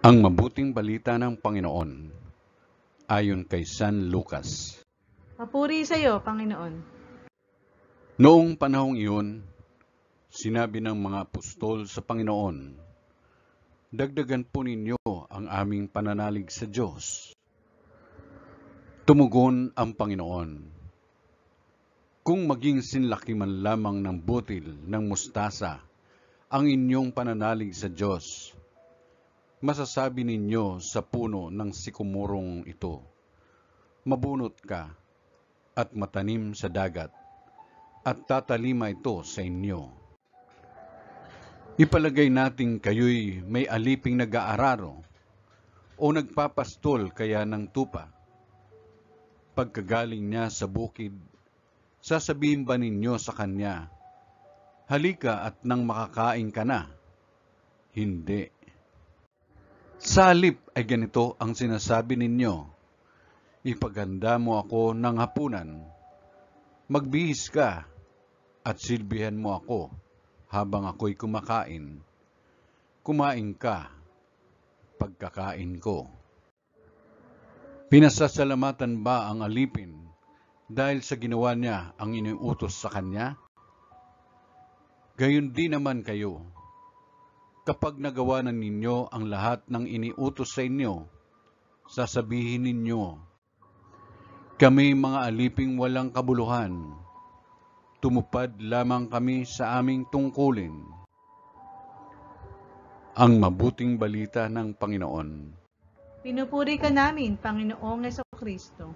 Ang mabuting balita ng Panginoon ayon kay San Lucas. Papuri sa iyo, Panginoon. Noong panahong iyon, sinabi ng mga apostol sa Panginoon, "Dagdagan po ninyo ang aming pananalig sa Diyos." Tumugon ang Panginoon, "Kung maging sinlaki man lamang ng butil ng mustasa ang inyong pananalig sa Diyos, masasabi ninyo sa puno ng sikomorong ito, mabunot ka at matanim sa dagat, at tatalima ito sa inyo. Ipalagay nating kayo'y may aliping nag-aararo o nagpapastol kaya ng tupa. Pagkagaling niya sa bukid, sasabihin ba ninyo sa kanya, halika at nang makakain ka na? Hindi. Sa halip ay ganito ang sinasabi ninyo, ipaganda mo ako ng hapunan, magbihis ka at silbihan mo ako habang ako'y kumakain. Kumain ka pagkakain ko. Pinasasalamatan ba ang alipin dahil sa ginawa niya ang iniutos sa kanya? Gayon din naman kayo. Kapag nagawa na ninyo ang lahat ng iniutos sa inyo, sasabihin ninyo, kami mga aliping walang kabuluhan, tumupad lamang kami sa aming tungkulin. Ang mabuting balita ng Panginoon. Pinupuri ka namin, Panginoong Jesucristo.